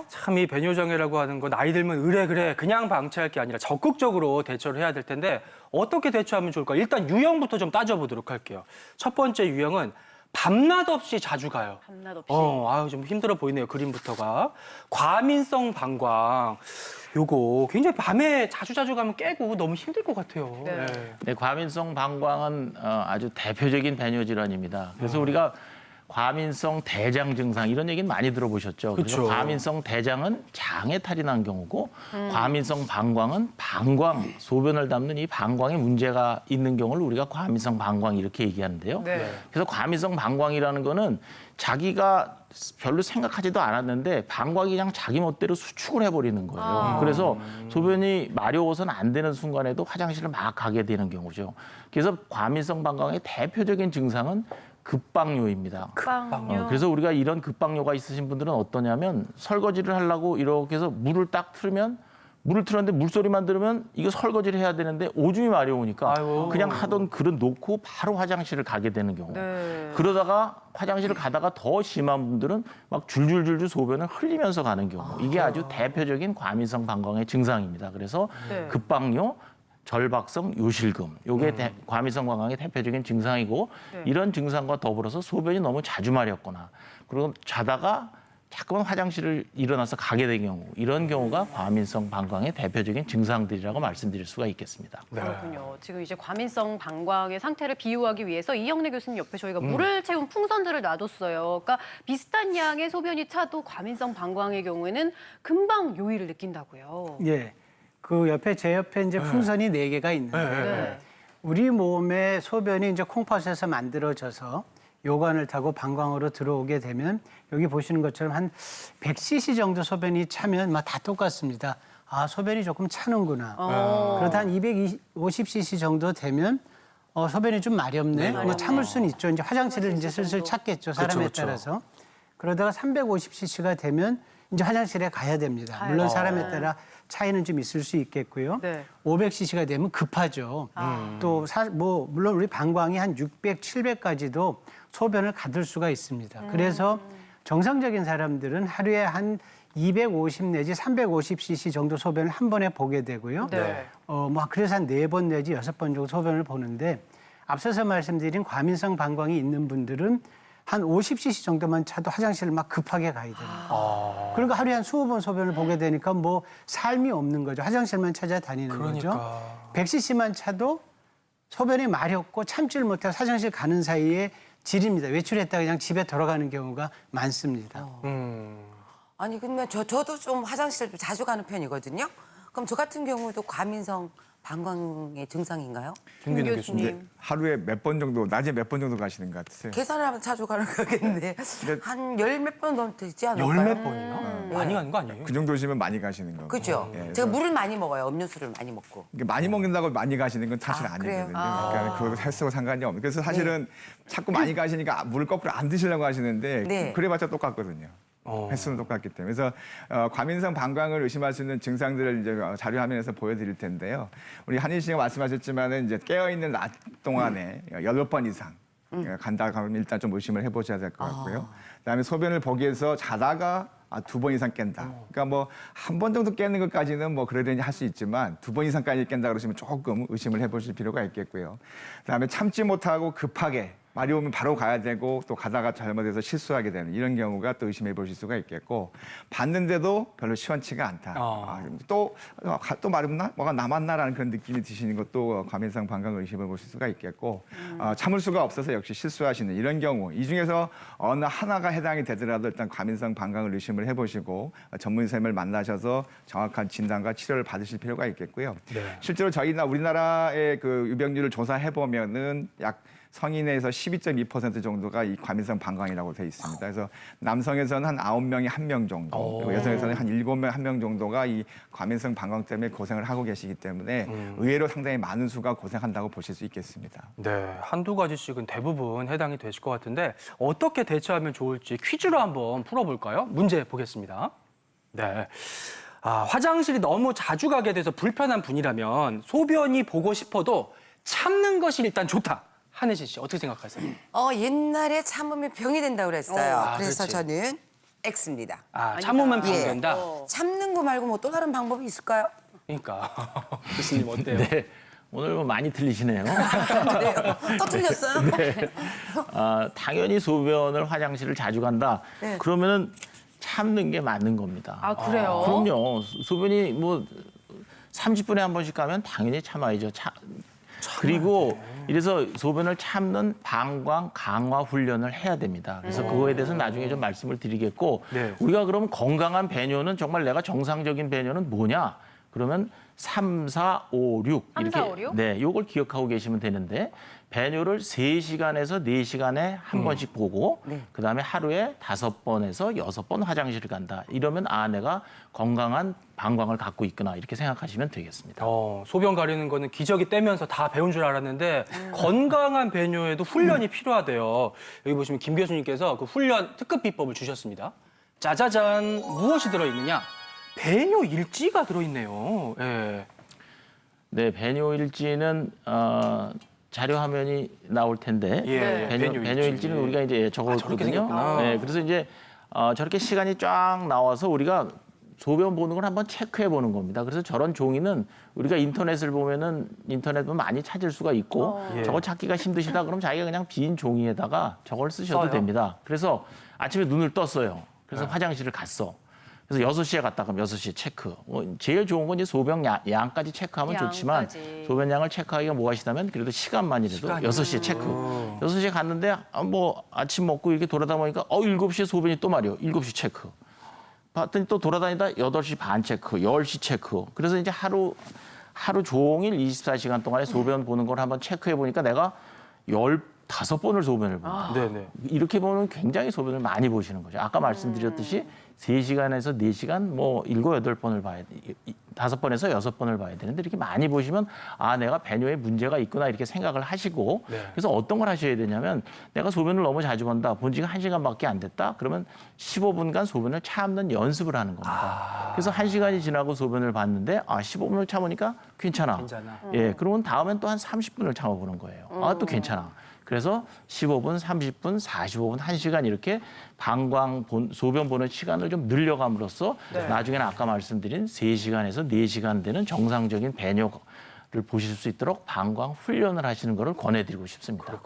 참 이 배뇨장애라고 하는 거 나이 들면 그래 그냥 방치할 게 아니라 적극적으로 대처를 해야 될 텐데 어떻게 대처하면 좋을까? 일단 유형부터 좀 따져보도록 할게요. 첫 번째 유형은 밤낮 없이 자주 가요. 밤낮 없이. 아유 좀 힘들어 보이네요. 그림부터가. 과민성 방광. 요거 굉장히 밤에 자주 가면 깨고 너무 힘들 것 같아요. 네. 네, 과민성 방광은 아주 대표적인 배뇨 질환입니다. 그래서 우리가 과민성 대장 증상 이런 얘기는 많이 들어보셨죠. 그래서 그쵸. 과민성 대장은 장에 탈이 난 경우고 과민성 방광은 방광, 소변을 담는 이 방광에 문제가 있는 경우를 우리가 과민성 방광 이렇게 얘기하는데요. 네. 그래서 과민성 방광이라는 거는 자기가 별로 생각하지도 않았는데 방광이 그냥 자기 멋대로 수축을 해버리는 거예요. 그래서 소변이 마려워서는 안 되는 순간에도 화장실을 막 가게 되는 경우죠. 그래서 과민성 방광의 대표적인 증상은 급방뇨입니다. 빵요. 그래서 우리가 이런 급방뇨가 있으신 분들은 어떠냐면 설거지를 하려고 이렇게 해서 물을 딱 틀으면 물을 틀었는데 물소리만 들으면 이거 설거지를 해야 되는데 오줌이 마려우니까 아이고. 그냥 하던 그릇 놓고 바로 화장실을 가게 되는 경우. 네. 그러다가 화장실을 가다가 더 심한 분들은 막 줄줄줄줄 소변을 흘리면서 가는 경우. 이게 아주 대표적인 과민성 방광의 증상입니다. 그래서 네. 급방뇨, 절박성 요실금 요게 과민성 방광의 대표적인 증상이고 네. 이런 증상과 더불어서 소변이 너무 자주 마렵거나 그리고 자다가 자꾸만 화장실을 일어나서 가게 된 경우 이런 경우가 과민성 방광의 대표적인 증상들이라고 말씀드릴 수가 있겠습니다. 그렇군요. 지금 이제 과민성 방광의 상태를 비유하기 위해서 이영래 교수님 옆에 저희가 물을 채운 풍선들을 놔뒀어요. 그러니까 비슷한 양의 소변이 차도 과민성 방광의 경우에는 금방 요일을 느낀다고요. 예. 그 옆에 제 옆에 이제 풍선이 네 개가 있는데 네. 우리 몸의 소변이 이제 콩팥에서 만들어져서 요관을 타고 방광으로 들어오게 되면 여기 보시는 것처럼 한 100cc 정도 소변이 차면 막 다 똑같습니다. 아, 소변이 조금 차는구나. 그러다 한 250cc 정도 되면 소변이 좀 마렵네. 뭐 참을 수는 있죠. 이제 화장실을 이제 슬슬 찾겠죠. 사람에 그쵸. 따라서. 그러다가 350cc가 되면 이제 화장실에 가야 됩니다. 물론 사람에 따라 차이는 좀 있을 수 있겠고요. 네. 500cc가 되면 급하죠. 또 물론 우리 방광이 한 600, 700까지도 소변을 가둘 수가 있습니다. 그래서 정상적인 사람들은 하루에 한 250 내지 350cc 정도 소변을 한 번에 보게 되고요. 네. 그래서 한 4번 내지 6번 정도 소변을 보는데 앞서서 말씀드린 과민성 방광이 있는 분들은 한 50cc 정도만 차도 화장실을 막 급하게 가야 됩니다. 그러니까 하루에 한 20번 소변을 보게 되니까 뭐 삶이 없는 거죠. 화장실만 찾아다니는 거죠. 그러니까. 100cc만 차도 소변이 마렵고 참지를 못해서 화장실 가는 사이에 질입니다. 외출했다가 그냥 집에 돌아가는 경우가 많습니다. 아니 근데 저도 좀 화장실 좀 자주 가는 편이거든요. 그럼 저 같은 경우도 과민성 방광의 증상인가요? 김 교수님. 하루에 몇 번 정도, 낮에 몇 번 정도 가시는 것 같으세요? 계산을 하면 자주 가는 거겠는데 한 열 몇 번 넘게 되지 않을까요? 열 몇 번이나? 많이 가는 거 아니에요? 그 정도시면 많이 가시는 거고. 그죠? 예, 제가 그래서 물을 많이 먹어요. 음료수를 많이 먹고. 이게 많이 먹는다고 많이 가시는 건 사실 아, 그래요? 아니거든요. 그러니까 그거 횟수와 상관이 없는. 그래서 사실은 자꾸 많이 가시니까 물을 거꾸로 안 드시려고 하시는데 네. 그래봤자 똑같거든요. 횟수는 똑같기 때문에. 그래서 과민성 방광을 의심할 수 있는 증상들을 이제 자료 화면에서 보여드릴 텐데요. 우리 한희 씨가 말씀하셨지만은 이제 깨어있는 낮 동안에 8번 이상 간다 하면 일단 좀 의심을 해보셔야 될 것 같고요. 그다음에 소변을 보기 위해서 자다가 2번 이상 깬다. 그러니까 뭐 한 번 정도 깨는 것까지는 뭐 그러려니 할 수 있지만 2번 이상까지 깬다 그러시면 조금 의심을 해보실 필요가 있겠고요. 그다음에 참지 못하고 급하게 마려우면 바로 가야 되고 또 가다가 잘못해서 실수하게 되는 이런 경우가 또 의심해 보실 수가 있겠고 봤는데도 별로 시원치가 않다. 또 마렵나? 뭐가 남았나라는 그런 느낌이 드시는 것도 과민성 방광을 의심해 보실 수가 있겠고 참을 수가 없어서 역시 실수하시는 이런 경우 이 중에서 어느 하나가 해당이 되더라도 일단 과민성 방광을 의심을 해보시고 전문 선생님을 만나셔서 정확한 진단과 치료를 받으실 필요가 있겠고요. 실제로 우리나라의 그 유병률을 조사해 보면은 약 성인에서 12.2% 정도가 이 과민성 방광이라고 돼 있습니다. 그래서 남성에서는 한 9명이 1명 정도, 그리고 여성에서는 한 7명 1명 정도가 이 과민성 방광 때문에 고생을 하고 계시기 때문에 의외로 상당히 많은 수가 고생한다고 보실 수 있겠습니다. 네, 한두 가지씩은 대부분 해당이 되실 것 같은데 어떻게 대처하면 좋을지 퀴즈로 한번 풀어볼까요? 문제 보겠습니다. 네. 화장실이 너무 자주 가게 돼서 불편한 분이라면 소변이 보고 싶어도 참는 것이 일단 좋다. 한혜진 씨 어떻게 생각하세요? 옛날에 참으면 병이 된다고 그랬어요. 그래서 그렇지. 저는 X입니다. 아, 참으면 예. 병된다. 참는 거 말고 뭐 또 다른 방법이 있을까요? 그러니까 교수님 어때요? 네. 오늘 뭐 많이 틀리시네요. 그래요? 또 틀렸어요? 아, 당연히 소변을 화장실을 자주 간다. 네. 그러면은 참는 게 맞는 겁니다. 아, 그래요? 그럼요. 소변이 뭐 30분에 한 번씩 가면 당연히 참아야죠. 그리고 이래서 소변을 참는 방광 강화 훈련을 해야 됩니다. 그래서 그거에 대해서 나중에 좀 말씀을 드리겠고 네. 우리가 그럼 건강한 배뇨는 정말 내가 정상적인 배뇨는 뭐냐? 그러면 3, 4, 5, 6 3, 4, 5, 6? 네, 요걸 기억하고 계시면 되는데 배뇨를 3시간에서 4시간에 한 번씩 보고 그다음에 하루에 5번에서 6번 화장실을 간다. 이러면 아 내가 건강한 방광을 갖고 있구나 이렇게 생각하시면 되겠습니다. 소변 가리는 거는 기저귀 떼면서 다 배운 줄 알았는데 건강한 배뇨에도 훈련이 필요하대요. 여기 보시면 김 교수님께서 그 훈련 특급 비법을 주셨습니다. 짜자잔, 무엇이 들어있느냐? 배뇨 일지가 들어있네요. 예. 네, 배뇨 일지는 자료 화면이 나올 텐데 예, 배뇨 일지는 우리가 이제 저렇게 적었거든요. 생겼구나. 네, 그래서 이제 저렇게 시간이 쫙 나와서 우리가 소변 보는 걸 한번 체크해 보는 겁니다. 그래서 저런 종이는 우리가 인터넷을 보면은 인터넷 보면 많이 찾을 수가 있고 예. 저걸 찾기가 힘드시다 그럼 자기가 그냥 빈 종이에다가 저걸 쓰셔도 써요? 됩니다. 그래서 아침에 눈을 떴어요. 그래서 화장실을 갔어. 그래서 6시에 갔다 그럼 6시에 체크. 제일 좋은 건 이제 소변 양까지 체크하면 좋지만 양까지. 소변량을 체크하기가 뭐하시다면 그래도 시간만이라도 시간이. 6시에 체크. 6시에 갔는데 뭐 아침 먹고 이렇게 돌아다 보니까 7시에 소변이 또 말이요. 7시 체크. 봤더니 또 돌아다니다 8시 반 체크, 10시 체크. 그래서 이제 하루 종일 24시간 동안에 소변 보는 걸 한번 체크해 보니까 내가 15번을 소변을 본다. 네네. 이렇게 보면 굉장히 소변을 많이 보시는 거죠. 아까 말씀드렸듯이 3시간에서 4시간 뭐 7, 8번을 봐야 돼. 5번에서 6번을 봐야 되는데 이렇게 많이 보시면 아 내가 배뇨에 문제가 있구나 이렇게 생각을 하시고 네. 그래서 어떤 걸 하셔야 되냐면 내가 소변을 너무 자주 본다. 본 지가 1시간밖에 안 됐다. 그러면 15분간 소변을 참는 연습을 하는 겁니다. 그래서 1시간이 지나고 소변을 봤는데 아 15분을 참으니까 괜찮아. 괜찮아. 예, 그러면 다음엔 또 한 30분을 참아보는 거예요. 아 또 괜찮아. 그래서 15분, 30분, 45분, 1시간 이렇게 소변 보는 시간을 좀 늘려감으로써 나중에는 아까 말씀드린 3시간에서 4시간 되는 정상적인 배뇨를 보실 수 있도록 방광 훈련을 하시는 것을 권해드리고 싶습니다.